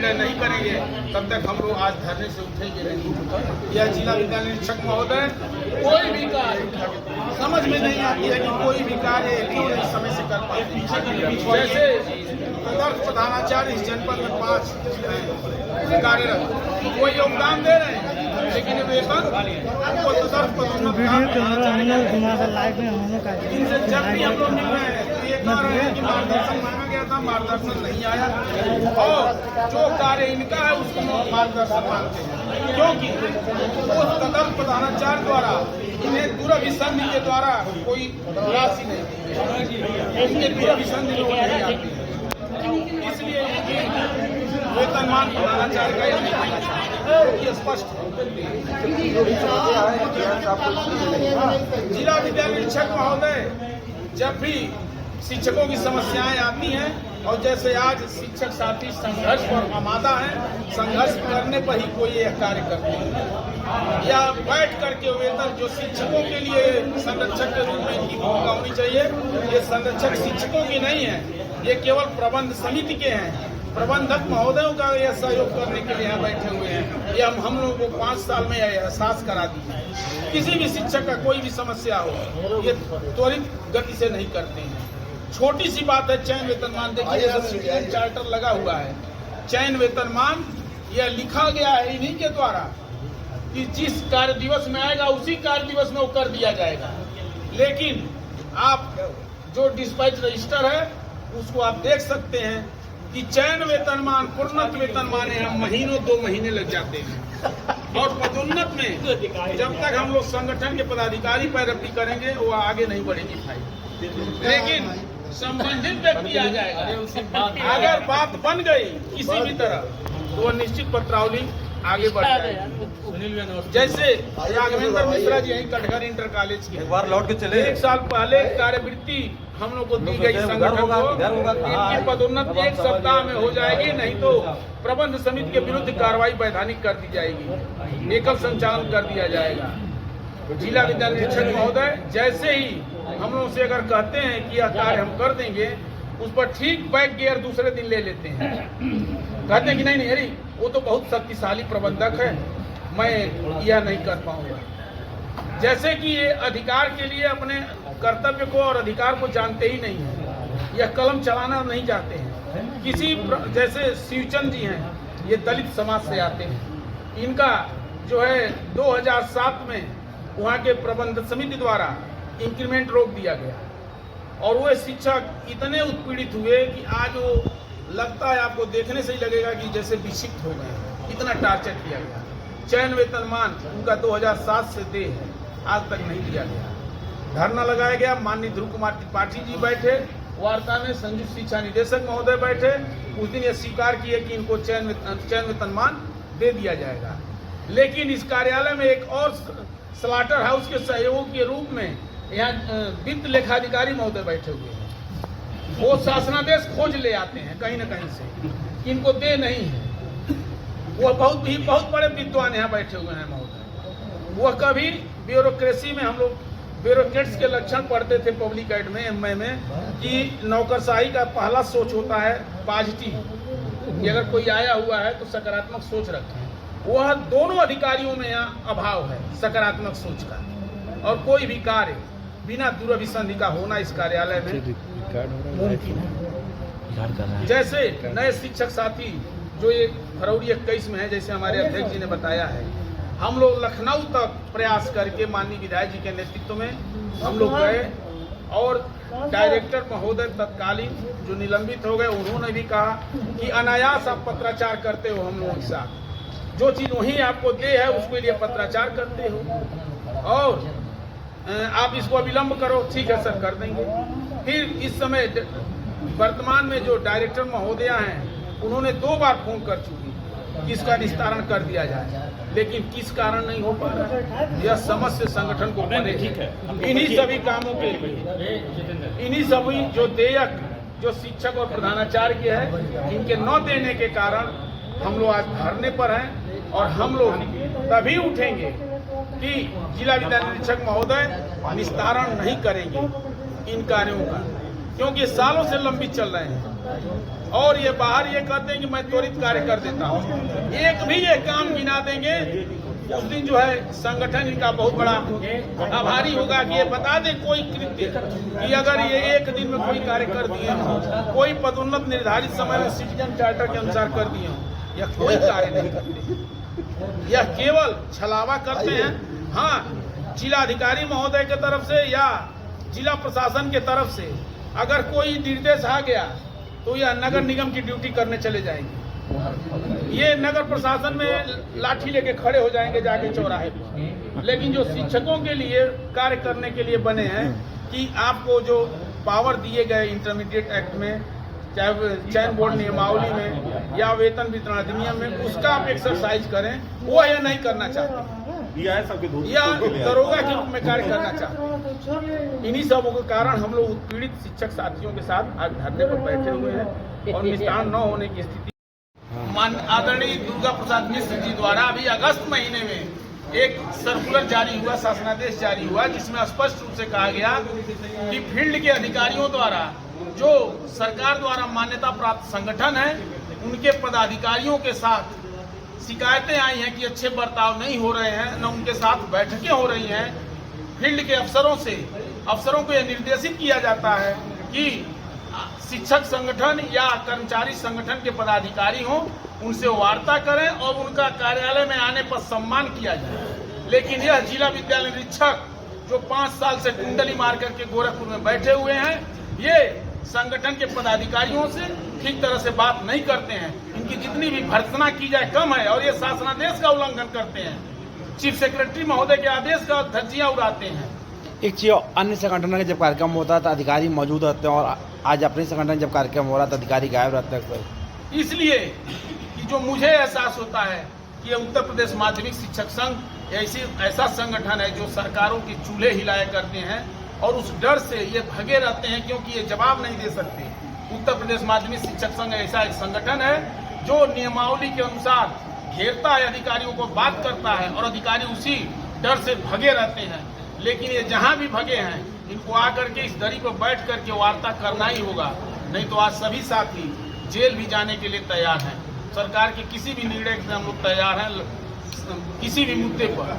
निर्णय नहीं करेंगे तब तक हम लोग आज धरने से उठेंगे नहीं। यह जिला विद्यालय निरीक्षक महोदय कोई भी कार्य समझ में नहीं आती है कि कोई भी कार्य क्यों नहीं समय से कर पाते। जैसे तदर्थ प्रधानाचार्य इस जनपद में 5 कार्यरत वो योगदान दे रहे हैं, लेकिन वेतन उनको तदर्थ इनसे जब भी हम लोग मिल रहे हैं तो ये कह रहे हैं कि मार्गदर्शन मांगा गया था, मार्गदर्शन नहीं आया, और जो कार्य इनका है उसको मार्गदर्शन मांगते हैं, क्योंकि उस तदर्थ प्रधानाचार्य द्वारा इन्हें दूरभिसंधि के द्वारा कोई राशि नहीं, इनके दूरभिसंधि लोग नहीं आती है, इसलिए वेतनमान प्रधानाचार्य का ये स्पष्ट है। जिला विद्यालय निरीक्षक महोदय जब भी शिक्षकों की समस्याएं आती हैं और जैसे आज शिक्षक साथी संघर्ष पर आमादा है, संघर्ष करने पर ही कोई यह कार्य करते हैं या बैठ करके वेतन जो शिक्षकों के लिए संरक्षक के रूप में इनकी भूमिका होनी चाहिए, ये संरक्षक शिक्षकों की नहीं है, ये केवल प्रबंध समिति के हैं। प्रबंधक महोदयों का यह सहयोग करने के लिए यहाँ बैठे हुए हैं। ये हम लोगों को 5 साल में एहसास करा दी। किसी भी शिक्षक का कोई भी समस्या हो ये त्वरित गति से नहीं करते हैं। छोटी सी बात है चयन वेतनमान, देखिए चार्टर लगा हुआ है, चयन वेतनमान यह लिखा गया है इन्हीं के द्वारा कि जिस कार्य दिवस में आएगा उसी कार्य दिवस में वो कर दिया जाएगा, लेकिन आप जो डिस्पैच रजिस्टर है उसको आप देख सकते हैं कि चयन वेतनमान पूर्णत वेतनमान हम महीनों 2 महीने लग जाते हैं, और पदोन्नत में जब तक हम लोग संगठन के पदाधिकारी पैरवी करेंगे वो आगे नहीं बढ़ेगी फाइल। लेकिन संबंधित व्यक्ति आ जाएगा, अगर बात बन गई किसी भी तरह तो वह निश्चित पत्रावली आगे बढ़ जाएगी। जैसे राघवेंद्र मिश्रा जी यही कटघर इंटर कॉलेज के बार लौट के चले, 1 साल पहले कार्यवृत्ति हम लोग को दी गई संगठन को, इनकी पदोन्नति 1 सप्ताह में हो जाएगी, नहीं तो प्रबंध समिति के विरुद्ध कार्रवाई वैधानिक कर दी जाएगी, एकल संचालन कर दिया जाएगा। जिला विद्यालय निरीक्षक महोदय जैसे ही हम लोग से अगर कहते हैं कि यह कार्य हम कर देंगे, उस पर ठीक बैक गियर दूसरे दिन ले लेते हैं, कहते हैं कि नहीं अरे वो तो बहुत शक्तिशाली प्रबंधक है, मैं यह नहीं कर पाऊंगा। जैसे कि ये अधिकार के लिए अपने कर्तव्य को और अधिकार को जानते ही नहीं है, यह कलम चलाना नहीं चाहते हैं। किसी जैसे शिवचंद जी हैं, ये दलित समाज से आते हैं, इनका जो है 2007 में वहाँ के प्रबंध समिति द्वारा इंक्रीमेंट रोक दिया गया, और वो शिक्षक इतने उत्पीड़ित हुए कि आज वो लगता है आपको देखने से ही लगेगा कि जैसे विक्षिप्त हो गए, इतना टार्चर किया गया। चयन वेतनमान उनका 2007 से दे है, आज तक नहीं दिया गया। धरना लगाया गया, माननीय ध्रुव कुमार त्रिपाठी जी बैठे, वार्ता में संयुक्त शिक्षा निदेशक महोदय बैठे, उस दिन यह स्वीकार किए कि इनको चयन वेतनमान दे दिया जाएगा। लेकिन इस कार्यालय में एक और स्लाटर हाउस के सहयोग के रूप में यहाँ वित्त लेखाधिकारी महोदय बैठे हुए हैं, वो शासनादेश खोज ले आते हैं कहीं न कहीं से, इनको दे नहीं है। वो बहुत बड़े विद्वान यहाँ बैठे हुए हैं महोदय, वह कभी ब्यूरोक्रेसी में हम लोग ब्यूरोक्रेट्स के लक्षण पढ़ते थे पब्लिक एड में एमए में कि नौकरशाही का पहला सोच होता है पॉजिटिव, कि अगर कोई आया हुआ है तो सकारात्मक सोच रखें। वह दोनों अधिकारियों में यहाँ अभाव है सकारात्मक सोच का, और कोई भी कार्य बिना दूरभिसंधि का होना इस कार्यालय में मुमकिन है। जैसे नए शिक्षक साथी जो ये फरवरी 21 में है, जैसे हमारे अध्यक्ष जी ने बताया है, हम लोग लखनऊ तक प्रयास करके माननीय विधायक जी के नेतृत्व में हम लोग गए, और डायरेक्टर महोदय तत्कालीन जो निलंबित हो गए उन्होंने भी कहा कि अनायास आप पत्राचार करते हो हम लोगों के साथ, जो चीज़ वहीं आपको दे है उसके लिए पत्राचार करते हो, और आप इसको अविलंब करो, ठीक है सर कर देंगे। फिर इस समय वर्तमान में जो डायरेक्टर महोदया हैं उन्होंने 2 बार फोन कर चुकी कि इसका निस्तारण कर दिया जाए, लेकिन किस कारण नहीं हो पा रहा है, यह समस्या संगठन को ठीक है। इन्हीं सभी कामों के लिए, इन्हीं सभी जो देयक जो शिक्षक और प्रधानाचार्य के हैं, इनके न देने के कारण हम लोग आज धरने पर हैं, और हम लोग तभी उठेंगे कि जिला विद्यालय निरीक्षक महोदय निस्तारण नहीं करेंगे इन कार्यों का, क्योंकि सालों से लंबित चल रहे हैं। और ये बाहर ये कहते हैं कि मैं त्वरित कार्य कर देता हूँ। एक भी ये काम गिना देंगे उस दिन जो है संगठन इनका बहुत बड़ा आभारी होगा कि ये बता दे कोई कृत्य कि अगर ये एक दिन में कोई कार्य कर दिए हो, कोई पदोन्नत निर्धारित समय में सिटीजन चार्टर के अनुसार कर दिए हो, या कोई कार्य नहीं करते, यह केवल छलावा करते हैं। हाँ, जिलाधिकारी महोदय के तरफ से या जिला प्रशासन के तरफ से अगर कोई निर्देश आ गया तो यह नगर निगम की ड्यूटी करने चले जाएंगे। ये नगर प्रशासन में लाठी लेके खड़े हो जाएंगे जाके चौराहे पे। लेकिन जो शिक्षकों के लिए कार्य करने के लिए बने हैं कि आपको जो पावर दिए गए इंटरमीडिएट एक्ट में, चाहे चयन बोर्ड नियमावली में या वेतन वितरण अधिनियम में, उसका आप एक्सरसाइज करें, वो यह नहीं करना चाहते या दरोगा के रूप में कार्य करना चाहते। इन्हीं सबों के कारण हम लोग उत्पीड़ित शिक्षक साथियों के साथ आज धरने पर बैठे हुए हैं और निस्तारण न होने की स्थिति। आदरणीय दुर्गा प्रसाद मिश्र जी द्वारा अभी अगस्त महीने में एक सर्कुलर जारी हुआ, शासनादेश जारी हुआ, जिसमें स्पष्ट रूप से कहा गया कि फील्ड के अधिकारियों द्वारा जो सरकार द्वारा मान्यता प्राप्त संगठन है, उनके पदाधिकारियों के साथ शिकायतें आई हैं कि अच्छे बर्ताव नहीं हो रहे हैं, न उनके साथ बैठकें हो रही हैं। फील्ड के अफसरों को यह निर्देशित किया जाता है कि शिक्षक संगठन या कर्मचारी संगठन के पदाधिकारी हों, उनसे वार्ता करें और उनका कार्यालय में आने पर सम्मान किया जाए। लेकिन यह जिला विद्यालय निरीक्षक जो 5 साल से कुंडली मार करके गोरखपुर में बैठे हुए हैं, ये संगठन के पदाधिकारियों से ठीक तरह से बात नहीं करते हैं। इनकी जितनी भी भर्त्सना की जाए कम है और ये शासनादेश का उल्लंघन करते हैं। चीफ सेक्रेटरी महोदय के आदेश का धज्जियां उड़ाते हैं। एक चीज, अन्य संगठनों का जब कार्यक्रम होता है तो अधिकारी मौजूद रहते हैं और आज अपने संगठन जब कार्यक्रम हो रहा था अधिकारी गायब रहते हैं। इसलिए कि जो मुझे एहसास होता है कि ये उत्तर प्रदेश माध्यमिक शिक्षक संघ ऐसा संगठन है जो सरकारों के चूल्हे हिलाया करते हैं और उस डर से ये भगे रहते हैं, क्योंकि ये जवाब नहीं दे सकते। उत्तर प्रदेश माध्यमिक शिक्षक संघ ऐसा एक संगठन है जो नियमावली के अनुसार घेरता है, अधिकारियों को बात करता है और अधिकारी उसी डर से भगे रहते हैं। लेकिन ये जहां भी भगे हैं, इनको आकर के इस दरी पर बैठ करके वार्ता करना ही होगा, नहीं तो आज सभी साथी जेल भी जाने के लिए तैयार हैं। सरकार के किसी भी निर्णय से हम लोग तैयार हैं, किसी भी मुद्दे पर।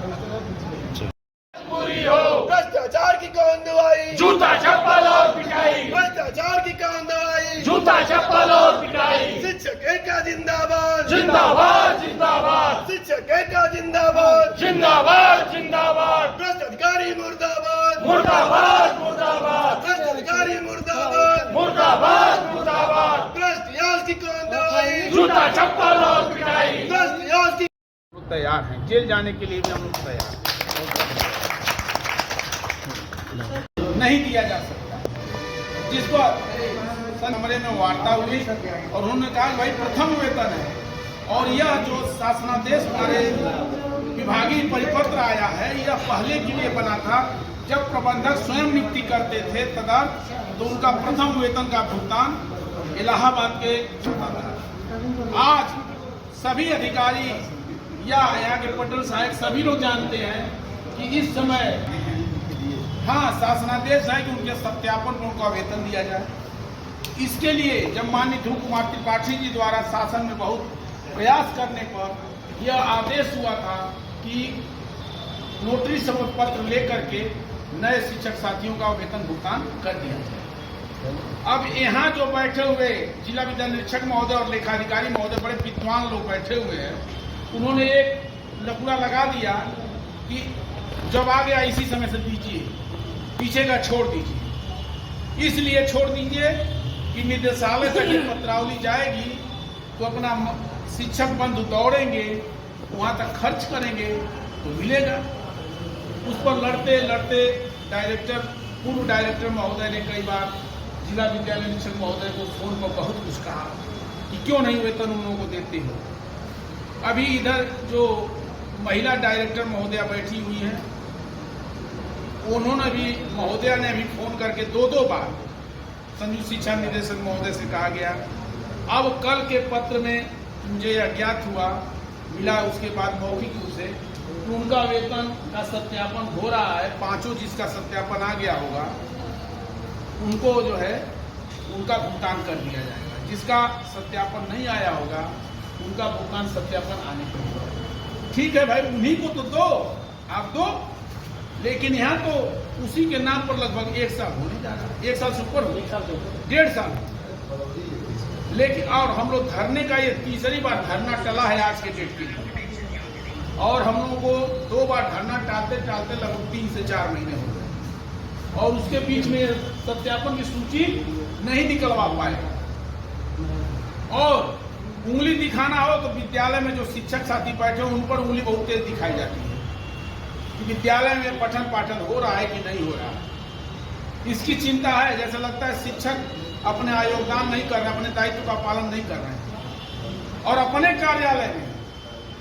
भ्रष्टाचार की कौन दवाई, जूता चप्पल और पिटाई, भ्रष्टाचार की कौन दवाई, जूता चप्पल और पिटाई। शिक्षक का जिंदाबाद, जिंदाबाद जिंदाबाद, शिक्षक का जिंदाबाद, जिंदाबाद जिंदाबाद, भ्रष्टाधिकारी मुर्दाबाद, मुर्दाबाद मुर्दाबाद, भ्रष्टाधिकारी मुर्दाबाद, मुर्दाबाद मुर्दाबाद, भ्रष्ट यास की कौन दवाई, जूता चप्पल और पिटाई। भ्रष्ट यास की तैयार हैं, जेल जाने के लिए भी हम लोग तैयार हैं। नहीं दिया जा सकता। जिसको कमरे में वार्ता हुई और उन्होंने कहा भाई प्रथम वेतन है और यह जो शासनादेश हमारे विभागीय परिपत्र आया है, यह पहले के लिए बना था जब प्रबंधक स्वयं नियुक्ति करते थे तदर्थ, तो उनका प्रथम वेतन का भुगतान इलाहाबाद के होता था। आज सभी अधिकारी या यहाँ के पटेल साहब सभी लोग जानते हैं कि इस समय हाँ शासनादेश है कि उनके सत्यापन पर उनका वेतन दिया जाए। इसके लिए जब माननीय ध्रुव कुमार त्रिपाठी जी द्वारा शासन में बहुत प्रयास करने पर यह आदेश हुआ था कि नोटरी शपथ पत्र लेकर के नए शिक्षक साथियों का वेतन भुगतान कर दिया जाए। अब यहाँ जो बैठे हुए जिला विद्यालय निरीक्षक महोदय और लेखाधिकारी महोदय बड़े विद्वान लोग बैठे हुए हैं, उन्होंने एक लफड़ा लगा दिया कि जब आ गया इसी समय से दीजिए, पीछे का छोड़ दीजिए। इसलिए छोड़ दीजिए कि निदेशालय तक ये पत्रावली जाएगी तो अपना शिक्षक बंधु दौड़ेंगे, वहां तक खर्च करेंगे तो मिलेगा। उस पर लड़ते लड़ते पूर्व डायरेक्टर महोदय ने कई बार जिला विद्यालय निरीक्षक महोदय को फोन पर बहुत कुछ कहा कि क्यों नहीं वेतन उन लोगों को देते हो। अभी इधर जो महिला डायरेक्टर महोदया बैठी हुई हैं, उन्होंने भी महोदया ने भी फोन करके 2 बार संयुक्त शिक्षा निदेशक महोदय से कहा गया। अब कल के पत्र में मुझे अज्ञात हुआ मिला, उसके बाद मौखिक रूप से उनका वेतन का सत्यापन हो रहा है। 5 जिसका सत्यापन आ गया होगा उनको जो है उनका भुगतान कर दिया जाएगा। जिसका सत्यापन नहीं आया होगा उनका भुगतान सत्यापन आने पर होगा। ठीक है भाई, उन्हीं को तो दो, आप दो, लेकिन यहाँ तो उसी के नाम पर लगभग 1 साल होने जा रहा है, 1 साल से ऊपर हो, 1.5 साल। लेकिन और हम लोग धरने का ये तीसरी बार धरना टला है आज के डेट के लिए, और हम लोगों को 2 बार धरना टालते टालते लगभग 3 से 4 महीने हो गए, और उसके बीच में सत्यापन की सूची नहीं निकलवा पाए। और उंगली दिखाना हो तो विद्यालय में जो शिक्षक साथी बैठे हो उन पर उंगली बहुत तेज दिखाई जाती है कि विद्यालय में पठन पाठन हो रहा है कि नहीं हो रहा है। इसकी चिंता है, जैसा लगता है शिक्षक अपने योगदान नहीं कर रहे, अपने दायित्व का पालन नहीं कर रहे हैं, और अपने कार्यालय में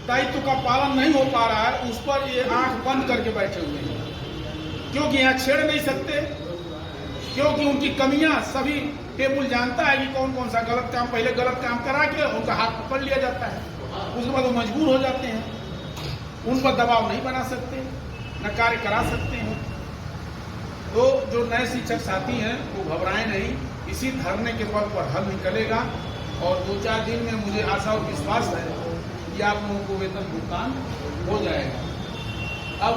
दायित्व का पालन नहीं हो पा रहा है, उस पर ये आंख बंद करके बैठे हुए हैं। क्योंकि यहाँ छेड़ नहीं सकते, क्योंकि उनकी कमियां सभी टेबल जानता है कि कौन कौन सा गलत काम, पहले गलत काम करा के उनका हाथ पकड़ लिया जाता है, उसके बाद वो मजबूर हो जाते हैं, उन पर दबाव नहीं बना सकते, न कार्य करा सकते हैं। तो जो नए शिक्षक साथी हैं वो घबराएं नहीं, इसी धरने के पद पर हल निकलेगा, और 2-4 दिन में मुझे आशा और विश्वास है कि आप लोगों को वेतन भुगतान हो जाएगा। अब